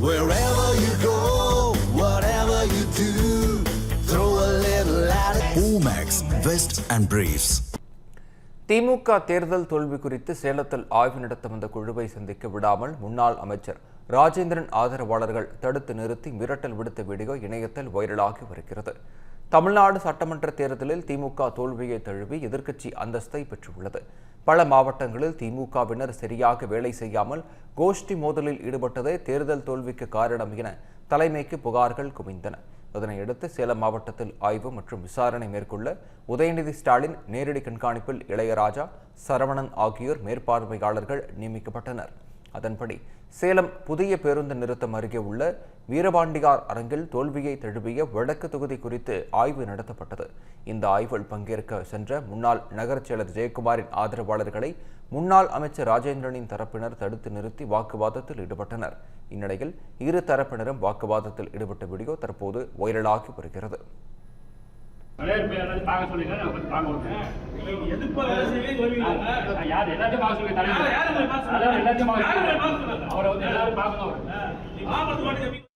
Wherever you go, whatever you do, throw a little at it. Omax, Vest and Briefs. திமுக தேர்தல் தோல்வி குறித்து சேலத்தில் ஆய்வு நடத்த வந்த குழுவை சந்திக்க விடாமல் முன்னாள் அமைச்சர் ராஜேந்திரன் ஆதரவாளர்கள் தடுத்து நிறுத்தி மிரட்டல் விடுத்த வீடியோ இணையத்தில் வைரலாகி வருகிறது. தமிழ்நாடு சட்டமன்ற தேர்தலில் திமுக தோல்வியை தழுவி எதிர்க்கட்சி அந்தஸ்தை பெற்றுள்ளது. பல மாவட்டங்களில் திமுகவினர் சரியாக வேலை செய்யாமல் கோஷ்டி மோதலில் ஈடுபட்டதே தேர்தல் தோல்விக்கு காரணம் என தலைமைக்கு புகார்கள் குவிந்தன. இதனையடுத்து சேலம் மாவட்டத்தில் ஆய்வு மற்றும் விசாரணை மேற்கொள்ள உதயநிதி ஸ்டாலின் நேரடி கண்காணிப்பில் இளையராஜா, சரவணன் ஆகியோர் மேற்பார்வையாளர்கள் நியமிக்கப்பட்டனர். அதன்படி சேலம் புதிய பேருந்து நிறுத்தம் அருகே உள்ள வீரபாண்டியார் அரங்கில் தோல்வியை தழுவிய வடக்கு தொகுதி குறித்து ஆய்வு நடத்தப்பட்டது. இந்த ஆய்வில் பங்கேற்க சென்ற முன்னாள் நகர செயலர் ஜெயக்குமாரின் ஆதரவாளர்களை முன்னாள் அமைச்சர் ராஜேந்திரனின் தரப்பினர் தடுத்து நிறுத்தி வாக்குவாதத்தில் ஈடுபட்டனர். இந்நிலையில் இரு தரப்பினரும் வாக்குவாதத்தில் ஈடுபட்ட வீடியோ தற்போது வைரலாகி வருகிறது. எல்லாத்தையும்